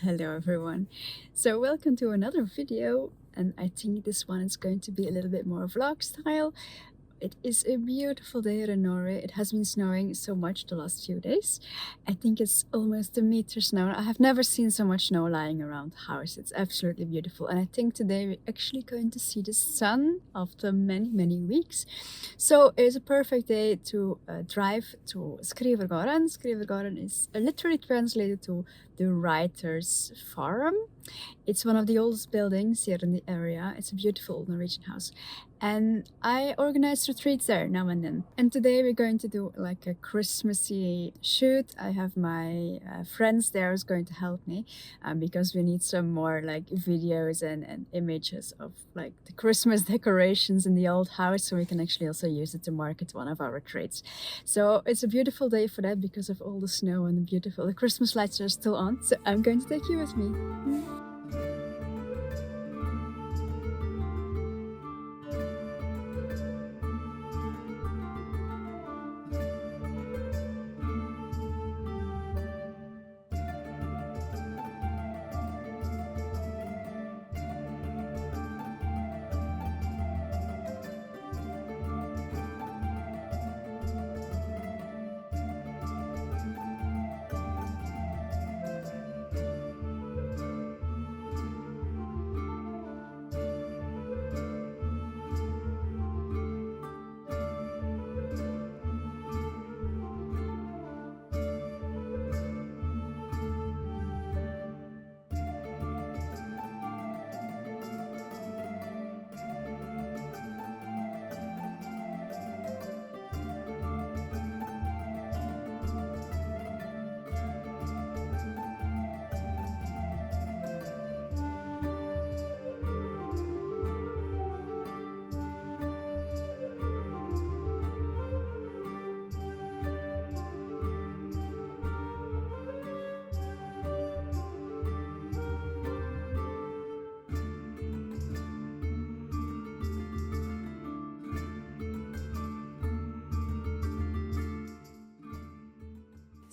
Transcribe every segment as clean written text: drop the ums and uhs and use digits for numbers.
Hello everyone. So welcome to another video, and I think this one is going to be a little bit more vlog style. It is a beautiful day here in Norway. It has been snowing so much the last few days. I think it's almost a meter snow. I have never seen so much snow lying around the house. It's absolutely beautiful. And I think today we're actually going to see the sun after many weeks. So it's a perfect day to drive to Skrivergaarden. Skrivergaarden is literally translated to the writer's farm. It's one of the oldest buildings here in the area. It's a beautiful old Norwegian house. And I organize retreats there now and then. And today we're going to do like a Christmassy shoot. I have my friends there who's going to help me because we need some more like videos and images of like the Christmas decorations in the old house, so we can actually also use it to market one of our retreats. So it's a beautiful day for that because of all the snow and the Christmas lights are still on. So I'm going to take you with me.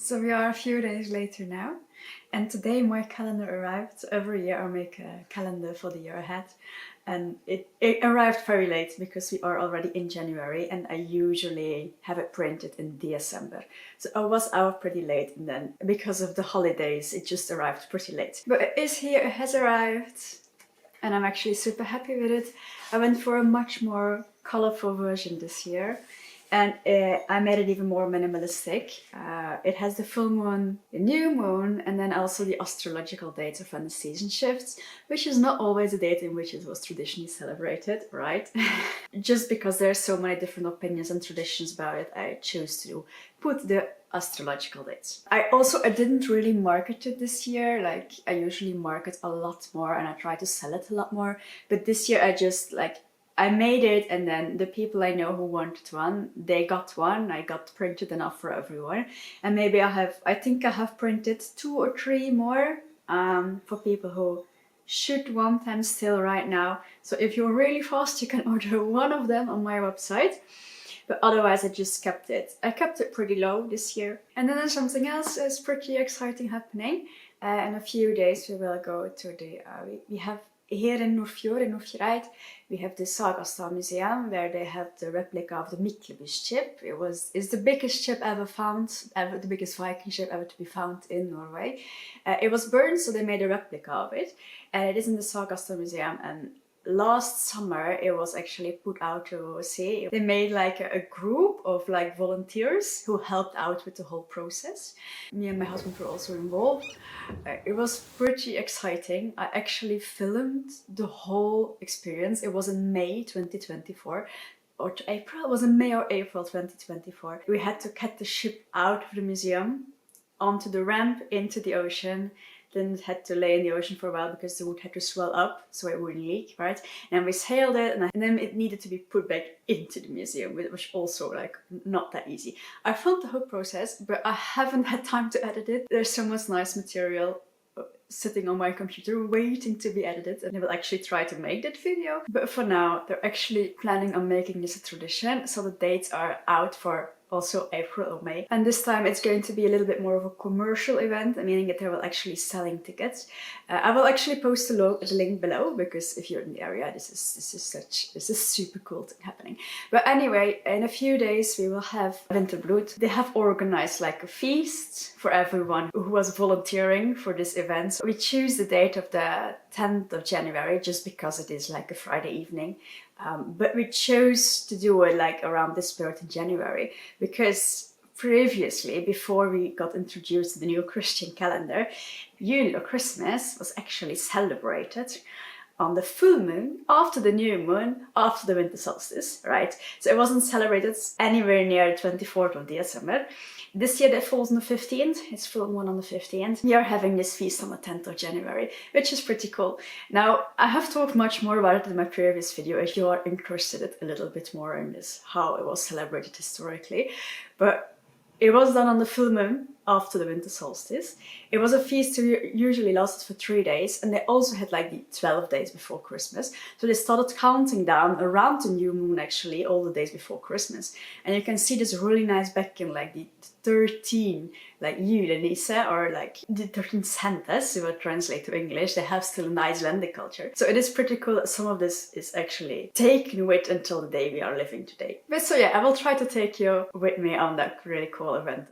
So we are a few days later now, and today my calendar arrived. Every year I make a calendar for the year ahead, and it arrived very late because we are already in January, and I usually have it printed in December. So I was out pretty late, and then because of the holidays it just arrived pretty late. But it is here, it has arrived, and I'm actually super happy with it. I went for a much more colorful version this year. And I made it even more minimalistic. It has the full moon, the new moon, and then also the astrological dates of when the season shifts, which is not always the date in which it was traditionally celebrated, right? Just because there are so many different opinions and traditions about it, I choose to put the astrological dates. I didn't really market it this year. Like, I usually market a lot more and I try to sell it a lot more. But this year I just I made it, and then the people I know who wanted one, they got one. I got printed enough for everyone. And maybe I think I have printed 2 or 3 more for people who should want them still right now. So if you're really fast, you can order one of them on my website. But otherwise I just kept it. I kept it pretty low this year. And then there's something else is pretty exciting happening. In a few days we will go to the, we have here in Nordfjord, in Nordfjordeid, we have the Sagastad Museum where they have the replica of the Myklebust Ship. It's the biggest ship ever found, the biggest Viking ship ever to be found in Norway. It was burned, so they made a replica of it, and it is in the Sagastad Museum. And last summer it was actually put out to sea. They made like a group of like volunteers who helped out with the whole process. Me and my husband were also involved. It was pretty exciting. I actually filmed the whole experience. It was in May 2024 or April. It was in May or April 2024. We had to get the ship out of the museum onto the ramp into the ocean. Then it had to lay in the ocean for a while because the wood had to swell up so it wouldn't leak, right? And we sailed it, and then it needed to be put back into the museum, which was also like not that easy. I filmed the whole process, but I haven't had time to edit it. There's so much nice material sitting on my computer waiting to be edited, and I will actually try to make that video. But for now, they're actually planning on making this a tradition, so the dates are out for also April or May. And this time it's going to be a little bit more of a commercial event, meaning that they will actually selling tickets. I will actually post the link below, because if you're in the area, this is super cool thing happening. But anyway, in a few days we will have Vinterblot. They have organized like a feast for everyone who was volunteering for this event. So we choose the date of the 10th of January just because it is like a Friday evening. But we chose to do it like around this period in January because previously, before we got introduced to the new Christian calendar, Yule or Christmas was actually celebrated on the full moon, after the new moon, after the winter solstice, right? So it wasn't celebrated anywhere near the 24th of December. This year that falls on the 15th, it's full moon on the 15th. We are having this feast on the 10th of January, which is pretty cool. Now, I have talked much more about it in my previous video if you are interested a little bit more in this, how it was celebrated historically. But it was done on the full moon after the winter solstice. It was a feast that usually lasted for 3 days, and they also had like the 12 days before Christmas. So they started counting down around the new moon, actually, all the days before Christmas. And you can see this really nice back in like the 13 like julenissen, or like the 13 Santas, if I translate to English. They have still an Icelandic culture. So it is pretty cool that some of this is actually taken with until the day we are living today. But so yeah, I will try to take you with me on that really cool event.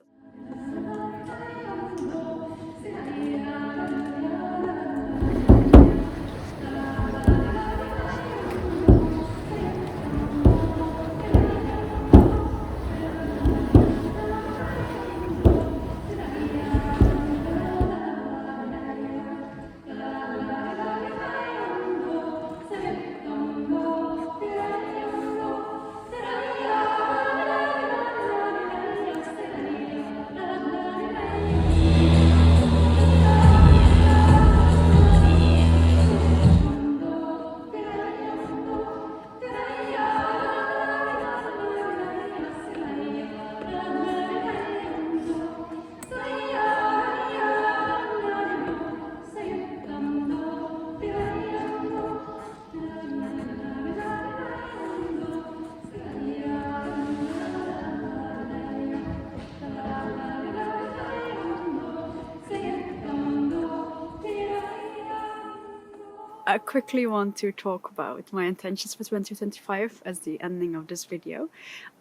I quickly want to talk about my intentions for 2025 as the ending of this video.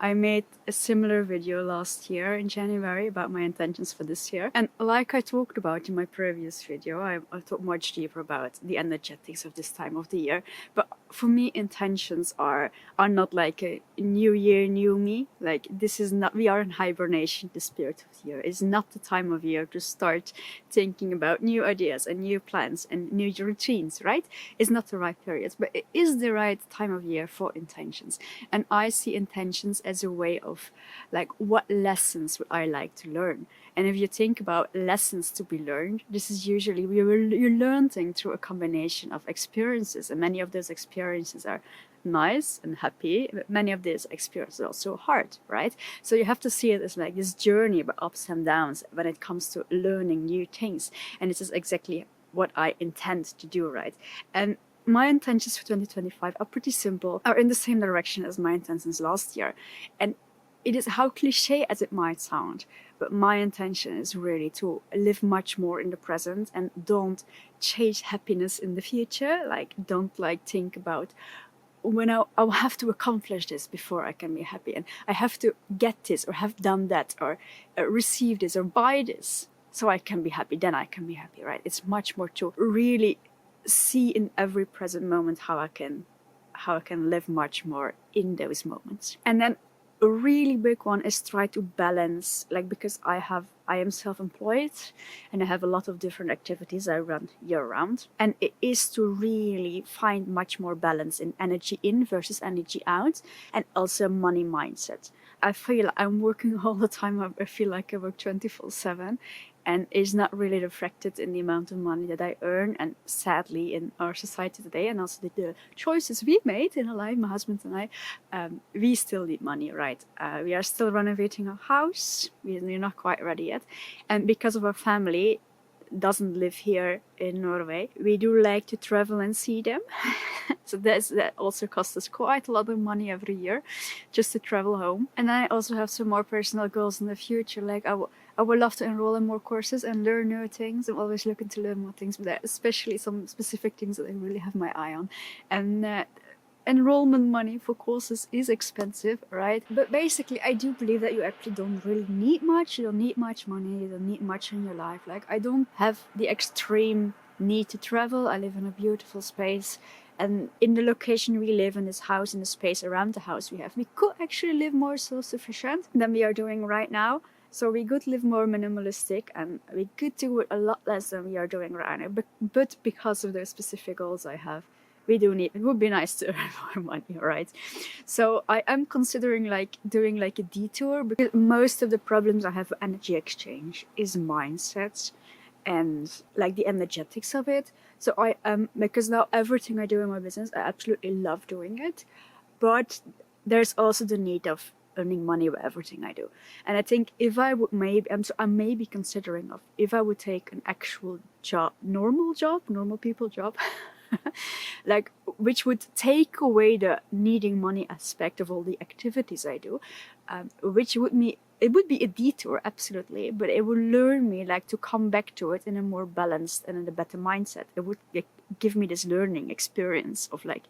I made a similar video last year in January about my intentions for this year. And like I talked about in my previous video, I talked much deeper about the energetics of this time of the year. But for me, intentions are not like a new year, new me. Like, this is not, we are in hibernation, the spirit of the year. It's not the time of year to start thinking about new ideas and new plans and new routines, right? It's not the right period, but it is the right time of year for intentions. And I see intentions as a way of like, what lessons would I like to learn? And if you think about lessons to be learned, this is usually you're learning through a combination of experiences, and many of those experiences are nice and happy, but many of these experiences are also hard, right? So you have to see it as like this journey of ups and downs when it comes to learning new things. And this is exactly what I intend to do, right? And my intentions for 2025 are pretty simple, are in the same direction as my intentions last year. And it is, how cliche as it might sound, but my intention is really to live much more in the present and don't chase happiness in the future. Like, don't like think about when I'll have to accomplish this before I can be happy, and I have to get this or have done that or receive this or buy this so I can be happy, then I can be happy, right? It's much more to really see in every present moment how I can live much more in those moments. And then a really big one is try to balance, like, because I am self-employed and I have a lot of different activities I run year-round, and it is to really find much more balance in energy in versus energy out, and also money mindset. I feel I'm working all the time. I feel like I work 24/7, and it's not really reflected in the amount of money that I earn. And sadly, in our society today, and also the choices we made in our life, my husband and I, we still need money, right? We are still renovating our house. We're not quite ready yet. And because of our family, doesn't live here in Norway. We do like to travel and see them. So that also costs us quite a lot of money every year just to travel home. And I also have some more personal goals in the future. Like I would love to enroll in more courses and learn new things. I'm always looking to learn more things, but there are especially some specific things that I really have my eye on. And enrollment money for courses is expensive, right? But basically, I do believe that you actually don't really need much. You don't need much money. You don't need much in your life. Like, I don't have the extreme need to travel. I live in a beautiful space. And in the location we live, in this house, in the space around the house we could actually live more self-sufficient than we are doing right now. So we could live more minimalistic, and we could do it a lot less than we are doing right now. But because of those specific goals I have, it would be nice to earn more money, right? So I am considering like doing like a detour, because most of the problems I have with energy exchange is mindsets and like the energetics of it. So I am, because now everything I do in my business, I absolutely love doing it, but there's also the need of earning money with everything I do. And I think if I would I'm maybe considering of if I would take an actual job, normal people job, like which would take away the needing money aspect of all the activities I do, which would be it would be a detour, absolutely, but it would learn me like to come back to it in a more balanced and in a better mindset. It would give me this learning experience of like,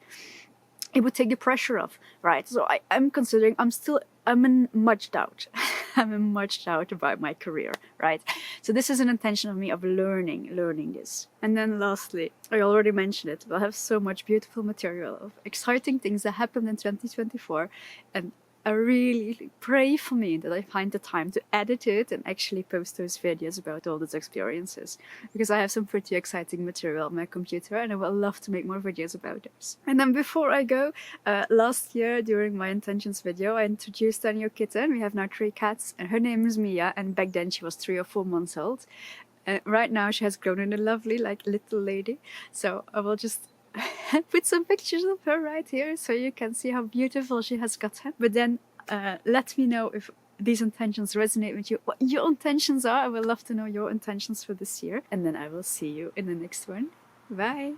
it would take the pressure off, right? So I'm considering, I'm in much doubt. I'm in much doubt about my career, right? So this is an intention of me of learning this. And then lastly, I already mentioned it, but I have so much beautiful material of exciting things that happened in 2024, and I really pray for me that I find the time to edit it and actually post those videos about all those experiences, because I have some pretty exciting material on my computer and I would love to make more videos about those. And then before I go, last year during my intentions video, I introduced a new kitten. We have now 3 cats, and her name is Mia, and back then she was 3 or 4 months old. Right now she has grown into a lovely like little lady. So I will just put some pictures of her right here so you can see how beautiful she has gotten. But then let me know if these intentions resonate with you, what your intentions are. I would love to know your intentions for this year, and then I will see you in the next one. Bye!